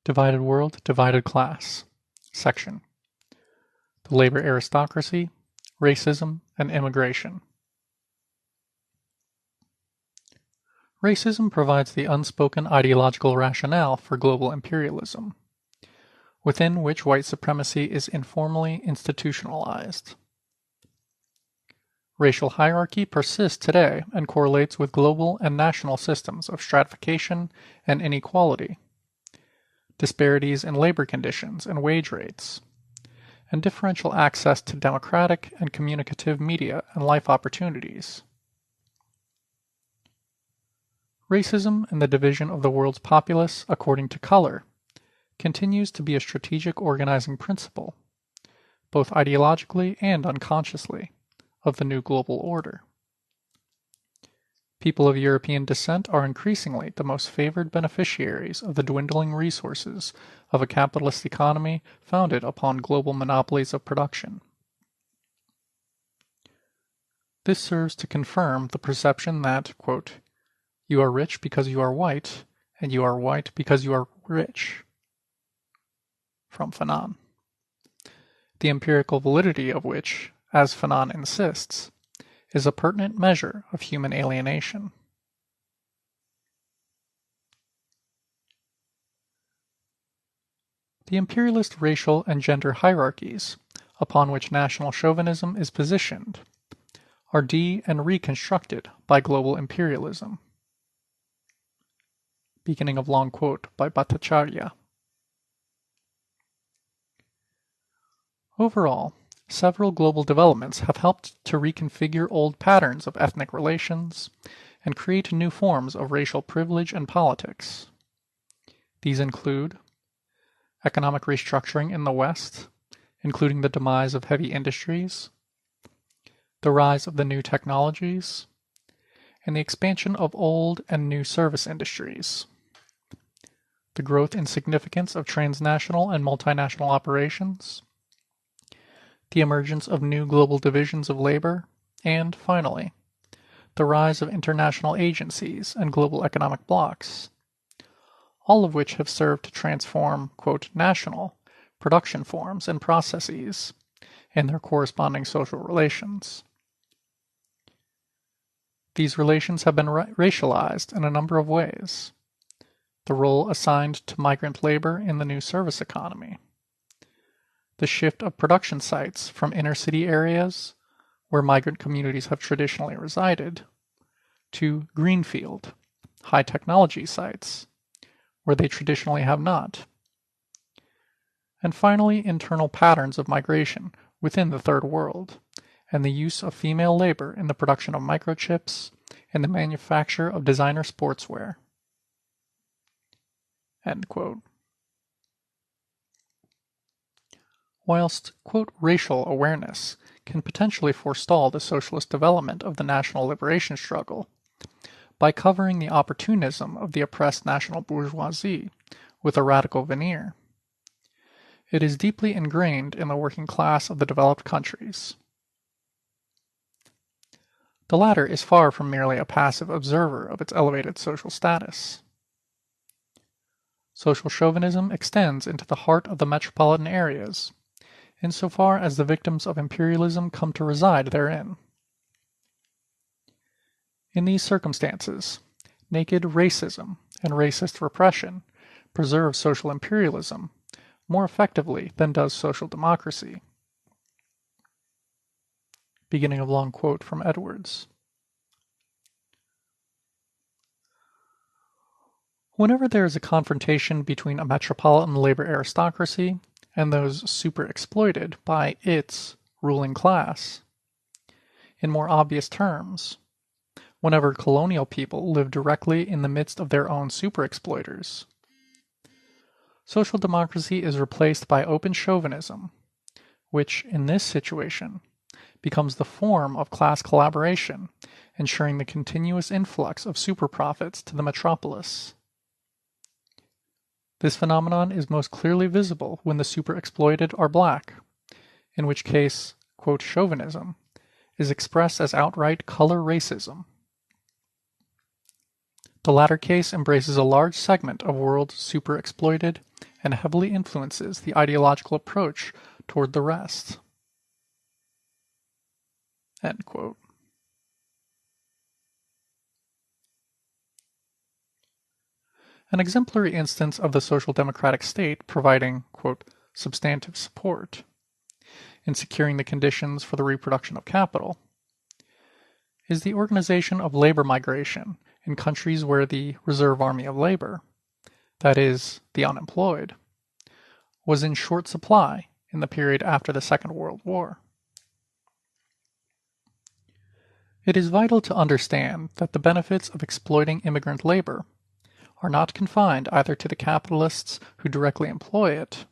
Divided World, Divided Class. Section: The Labor Aristocracy, Racism, and Immigration. Racism provides the unspoken ideological rationale for global imperialism, within which white supremacy is informally institutionalized. Racial hierarchy persists today and correlates with global and national systems of stratification and inequality, disparities in labor conditions and wage rates, and differential access to democratic and communicative media and life opportunities. Racism and the division of the world's populace according to color continues to be a strategic organizing principle, both ideologically and unconsciously, of the new global order. People of European descent are increasingly the most favored beneficiaries of the dwindling resources of a capitalist economy founded upon global monopolies of production. This serves to confirm the perception that, quote, "You are rich because you are white, and you are white because you are rich," from Fanon. The empirical validity of which, as Fanon insists, is a pertinent measure of human alienation. The imperialist racial and gender hierarchies, upon which national chauvinism is positioned, are and reconstructed by global imperialism. Beginning of long quote by Bhattacharya. Overall, several global developments have helped to reconfigure old patterns of ethnic relations and create new forms of racial privilege and politics. These include economic restructuring in the West, including the demise of heavy industries, the rise of the new technologies, and the expansion of old and new service industries, the growth and significance of transnational and multinational operations, the emergence of new global divisions of labor, and, finally, the rise of international agencies and global economic blocs, all of which have served to transform, quote, national production forms and processes and their corresponding social relations. These relations have been racialized in a number of ways. The role assigned to migrant labor in the new service economy, the shift of production sites from inner-city areas, where migrant communities have traditionally resided, to greenfield, high-technology sites, where they traditionally have not. And finally, internal patterns of migration within the Third World, and the use of female labor in the production of microchips and the manufacture of designer sportswear. End quote. Whilst, quote, racial awareness can potentially forestall the socialist development of the national liberation struggle by covering the opportunism of the oppressed national bourgeoisie with a radical veneer, it is deeply ingrained in the working class of the developed countries. The latter is far from merely a passive observer of its elevated social status. Social chauvinism extends into the heart of the metropolitan areas, insofar as the victims of imperialism come to reside therein. In these circumstances, naked racism and racist repression preserve social imperialism more effectively than does social democracy. Beginning of long quote from Edwards. Whenever there is a confrontation between a metropolitan labor aristocracy and those super-exploited by its ruling class, in more obvious terms, whenever colonial people live directly in the midst of their own super-exploiters, social democracy is replaced by open chauvinism, which, in this situation, becomes the form of class collaboration, ensuring the continuous influx of super-profits to the metropolis. This phenomenon is most clearly visible when the super-exploited are black, in which case, quote, chauvinism is expressed as outright color racism. The latter case embraces a large segment of world superexploited and heavily influences the ideological approach toward the rest. End quote. An exemplary instance of the social democratic state providing, quote, substantive support in securing the conditions for the reproduction of capital is the organization of labor migration in countries where the reserve army of labor, that is, the unemployed, was in short supply in the period after the Second World War. It is vital to understand that the benefits of exploiting immigrant labor are not confined either to the capitalists who directly employ it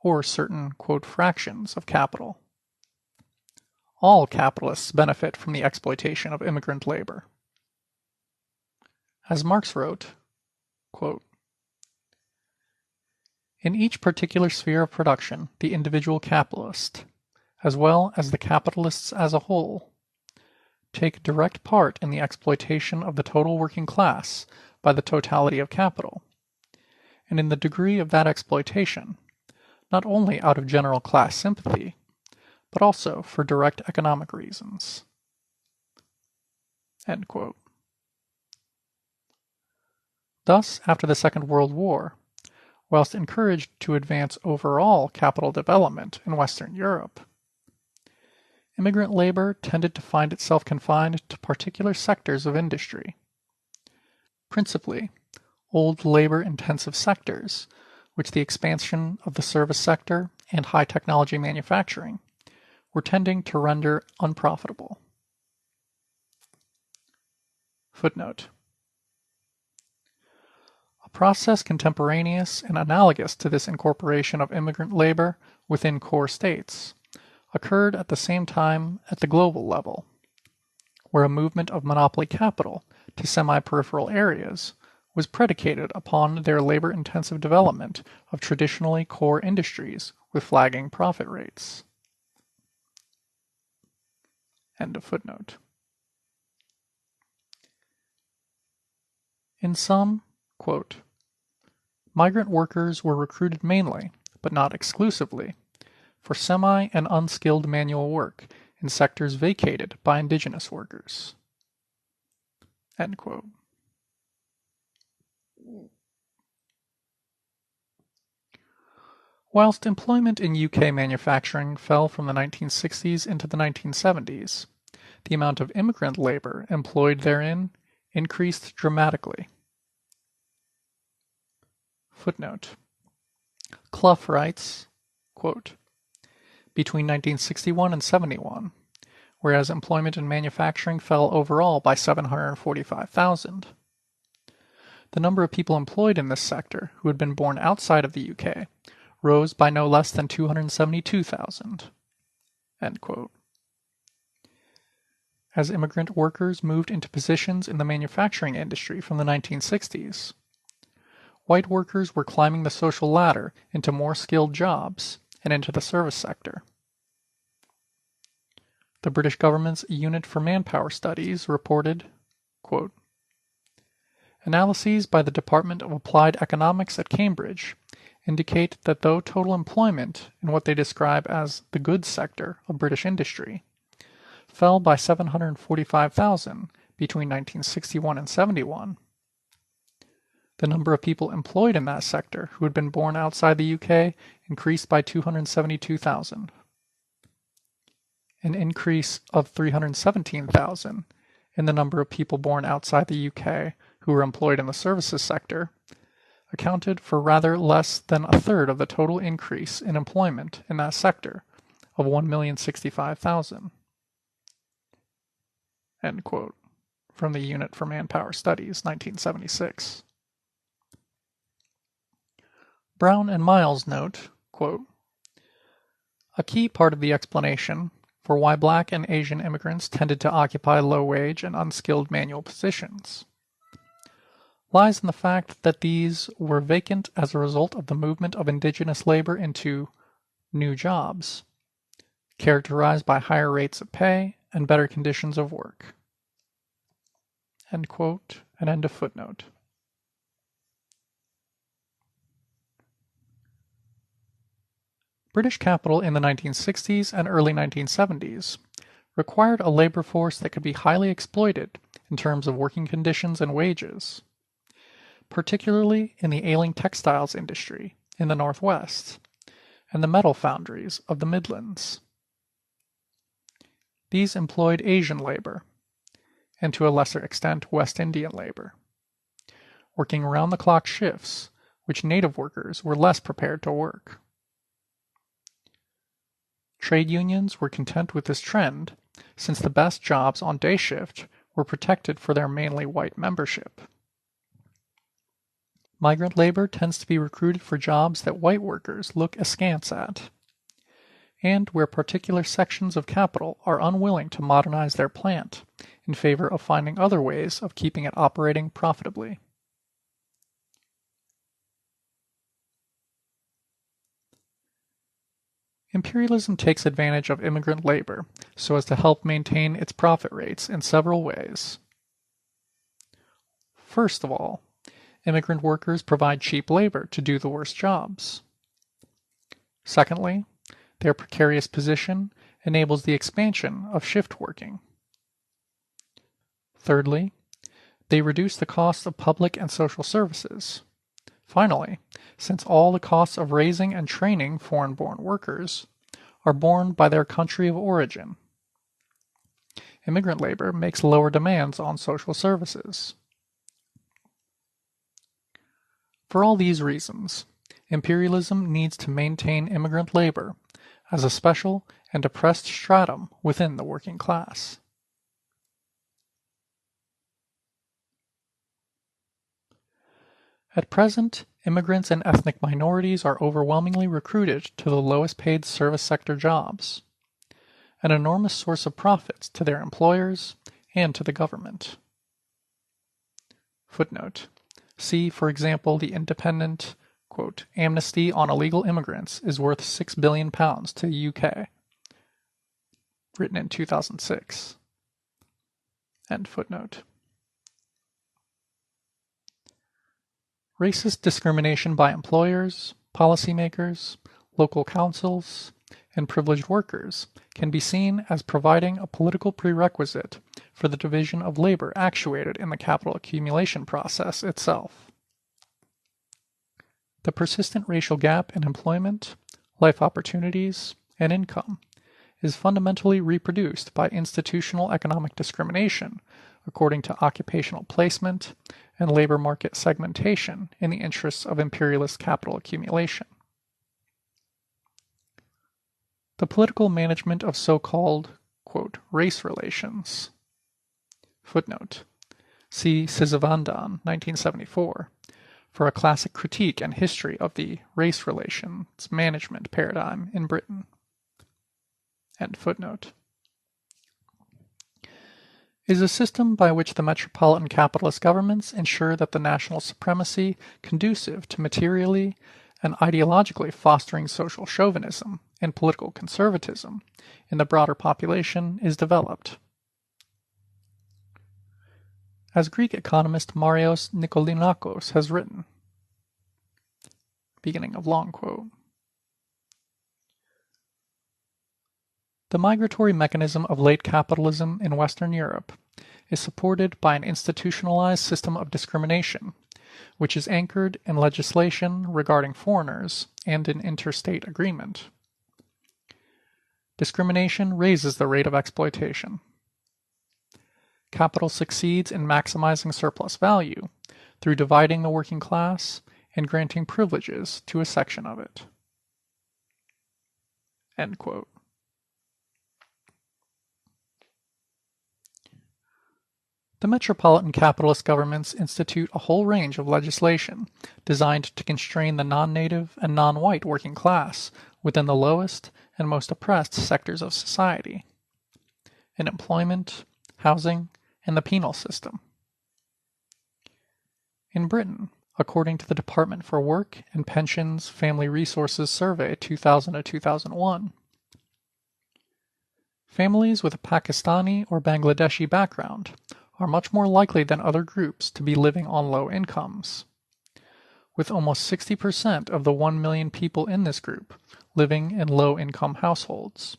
or certain, quote, fractions of capital. All capitalists benefit from the exploitation of immigrant labor. As Marx wrote, quote, in each particular sphere of production, the individual capitalist, as well as the capitalists as a whole, take direct part in the exploitation of the total working class by the totality of capital, and in the degree of that exploitation, not only out of general class sympathy, but also for direct economic reasons. End quote. Thus, after the Second World War, whilst encouraged to advance overall capital development in Western Europe, immigrant labor tended to find itself confined to particular sectors of industry, principally old labor-intensive sectors, which the expansion of the service sector and high-technology manufacturing were tending to render unprofitable. Footnote. A process contemporaneous and analogous to this incorporation of immigrant labor within core states occurred at the same time at the global level, where a movement of monopoly capital to semi-peripheral areas was predicated upon their labor-intensive development of traditionally core industries with flagging profit rates. End of footnote. In some, quote, migrant workers were recruited mainly, but not exclusively, for semi- and unskilled manual work in sectors vacated by indigenous workers. End quote. Whilst employment in UK manufacturing fell from the 1960s into the 1970s, the amount of immigrant labor employed therein increased dramatically. Footnote. Clough writes, quote, between 1961 and 71, whereas employment in manufacturing fell overall by 745,000. The number of people employed in this sector who had been born outside of the UK rose by no less than 272,000. End quote. As immigrant workers moved into positions in the manufacturing industry from the 1960s, white workers were climbing the social ladder into more skilled jobs and into the service sector. The British government's Unit for Manpower Studies reported, quote, analyses by the Department of Applied Economics at Cambridge indicate that though total employment in what they describe as the goods sector of British industry fell by 745,000 between 1961 and 71, the number of people employed in that sector who had been born outside the UK increased by 272,000. An increase of 317,000 in the number of people born outside the UK who were employed in the services sector accounted for rather less than a third of the total increase in employment in that sector of 1,065,000. End quote. From the Unit for Manpower Studies, 1976. Brown and Miles note, quote, a key part of the explanation for why black and Asian immigrants tended to occupy low-wage and unskilled manual positions lies in the fact that these were vacant as a result of the movement of indigenous labor into new jobs, characterized by higher rates of pay and better conditions of work. End quote, and end of footnote. British capital in the 1960s and early 1970s required a labor force that could be highly exploited in terms of working conditions and wages, particularly in the ailing textiles industry in the Northwest and the metal foundries of the Midlands. These employed Asian labor, and to a lesser extent West Indian labor, working round-the-clock shifts which native workers were less prepared to work. Trade unions were content with this trend since the best jobs on day shift were protected for their mainly white membership. Migrant labor tends to be recruited for jobs that white workers look askance at, and where particular sections of capital are unwilling to modernize their plant in favor of finding other ways of keeping it operating profitably. Imperialism takes advantage of immigrant labor so as to help maintain its profit rates in several ways. First of all, immigrant workers provide cheap labor to do the worst jobs. Secondly, their precarious position enables the expansion of shift working. Thirdly, they reduce the cost of public and social services. Finally, since all the costs of raising and training foreign-born workers are borne by their country of origin, immigrant labor makes lower demands on social services. For all these reasons, imperialism needs to maintain immigrant labor as a special and oppressed stratum within the working class. At present, immigrants and ethnic minorities are overwhelmingly recruited to the lowest paid service sector jobs, an enormous source of profits to their employers and to the government. Footnote. See, for example, the independent, quote, amnesty on illegal immigrants is worth £6 billion to the UK, written in 2006. End footnote. Racist discrimination by employers, policymakers, local councils, and privileged workers can be seen as providing a political prerequisite for the division of labor actuated in the capital accumulation process itself. The persistent racial gap in employment, life opportunities, and income is fundamentally reproduced by institutional economic discrimination according to occupational placement and labor market segmentation in the interests of imperialist capital accumulation. The political management of so-called, quote, race relations. Footnote. See Sisivandan, 1974, for a classic critique and history of the race relations management paradigm in Britain. End footnote. Is a system by which the metropolitan capitalist governments ensure that the national supremacy conducive to materially and ideologically fostering social chauvinism and political conservatism in the broader population is developed. As Greek economist Marios Nikolinaikos has written, beginning of long quote, the migratory mechanism of late capitalism in Western Europe is supported by an institutionalized system of discrimination, which is anchored in legislation regarding foreigners and in interstate agreement. Discrimination raises the rate of exploitation. Capital succeeds in maximizing surplus value through dividing the working class and granting privileges to a section of it. End quote. The metropolitan capitalist governments institute a whole range of legislation designed to constrain the non-native and non-white working class within the lowest and most oppressed sectors of society, in employment, housing, and the penal system. In Britain, according to the Department for Work and Pensions Family Resources Survey 2000 to 2001, families with a Pakistani or Bangladeshi background are much more likely than other groups to be living on low incomes, with almost 60% of the 1 million people in this group living in low-income households.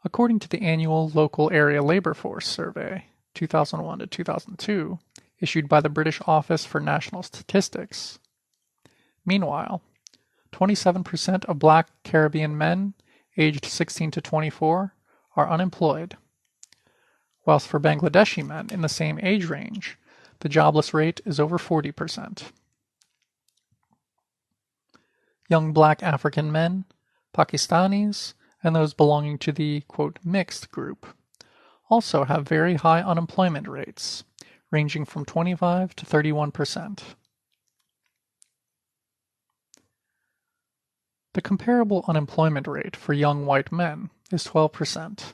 According to the annual Local Area Labor Force Survey, 2001 to 2002, issued by the British Office for National Statistics, meanwhile, 27% of Black Caribbean men aged 16 to 24 are unemployed, whilst for Bangladeshi men in the same age range, the jobless rate is over 40%. Young Black African men, Pakistanis, and those belonging to the, quote, mixed group, also have very high unemployment rates, ranging from 25 to 31%. The comparable unemployment rate for young white men is 12%.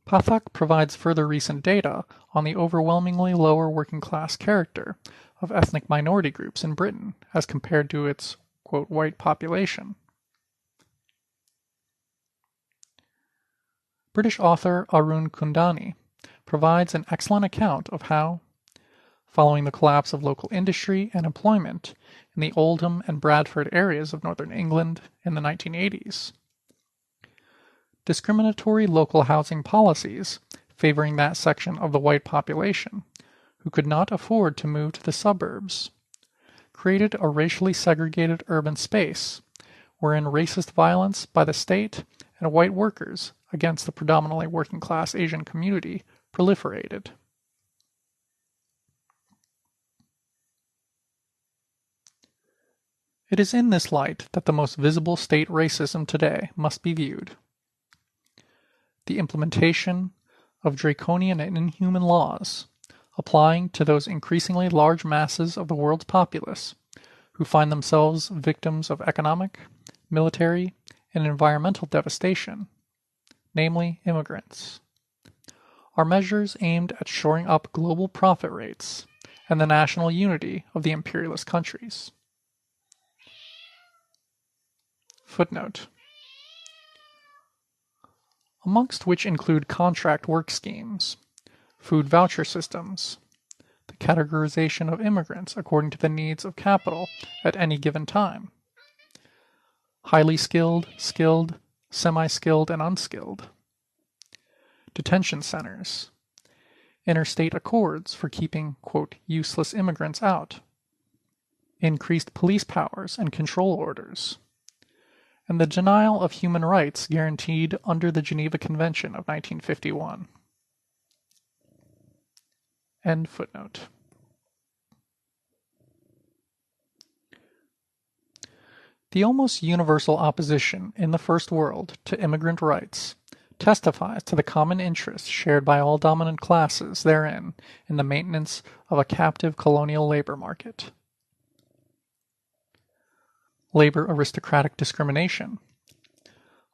Pathak provides further recent data on the overwhelmingly lower working class character of ethnic minority groups in Britain as compared to its, quote, white population. British author Arun Kundani provides an excellent account of how, following the collapse of local industry and employment in the Oldham and Bradford areas of northern England in the 1980s, discriminatory local housing policies favoring that section of the white population who could not afford to move to the suburbs created a racially segregated urban space wherein racist violence by the state and white workers against the predominantly working-class Asian community proliferated. It is in this light that the most visible state racism today must be viewed. The implementation of draconian and inhuman laws applying to those increasingly large masses of the world's populace who find themselves victims of economic, military, and environmental devastation, namely immigrants, are measures aimed at shoring up global profit rates and the national unity of the imperialist countries. Footnote: amongst which include contract work schemes, food voucher systems, the categorization of immigrants according to the needs of capital at any given time, highly skilled, skilled, semi-skilled, and unskilled, detention centers, interstate accords for keeping, quote, useless immigrants out, increased police powers and control orders, and the denial of human rights guaranteed under the Geneva Convention of 1951. End footnote. The almost universal opposition in the First World to immigrant rights testifies to the common interest shared by all dominant classes therein in the maintenance of a captive colonial labor market. Labor aristocratic discrimination,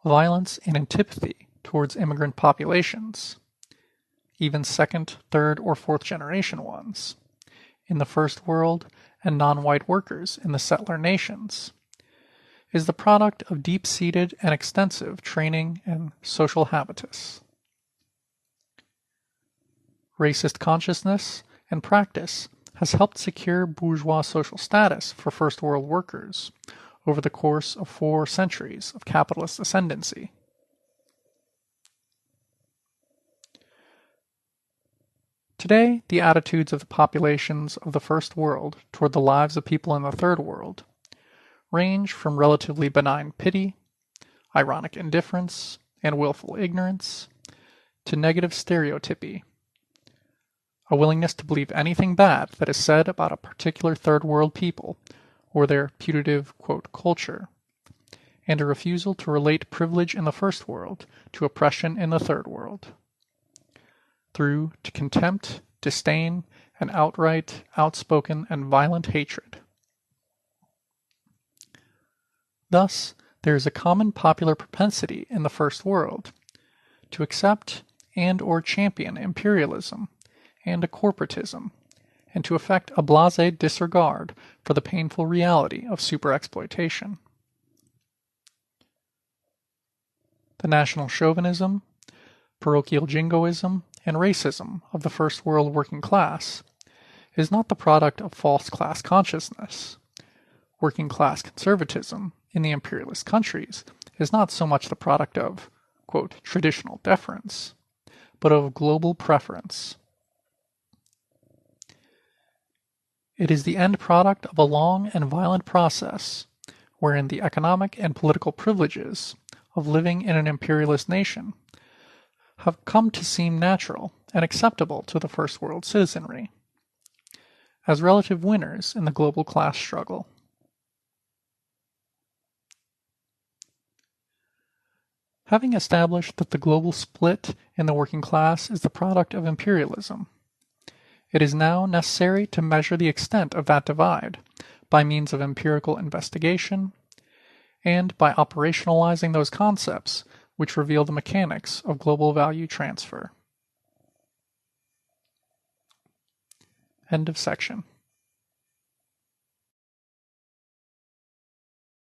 violence and antipathy towards immigrant populations, even second, third, or fourth generation ones, in the First World and non-white workers in the settler nations, is the product of deep-seated and extensive training and social habitus. Racist consciousness and practice has helped secure bourgeois social status for First World workers over the course of 4 centuries of capitalist ascendancy. Today, the attitudes of the populations of the First World toward the lives of people in the Third World range from relatively benign pity, ironic indifference, and willful ignorance, to negative stereotypy, a willingness to believe anything bad that is said about a particular Third World people or their putative, quote, culture, and a refusal to relate privilege in the First World to oppression in the Third World, through to contempt, disdain, and outright, outspoken, and violent hatred. Thus, there is a common popular propensity in the First World to accept and or champion imperialism and a corporatism, and to affect a blasé disregard for the painful reality of superexploitation. The national chauvinism, parochial jingoism, and racism of the First World working class is not the product of false class consciousness. Working class conservatism in the imperialist countries is not so much the product of, quote, traditional deference, but of global preference. It is the end product of a long and violent process wherein the economic and political privileges of living in an imperialist nation have come to seem natural and acceptable to the first world citizenry as relative winners in the global class struggle. Having established that the global split in the working class is the product of imperialism, it is now necessary to measure the extent of that divide by means of empirical investigation and by operationalizing those concepts which reveal the mechanics of global value transfer. End of section.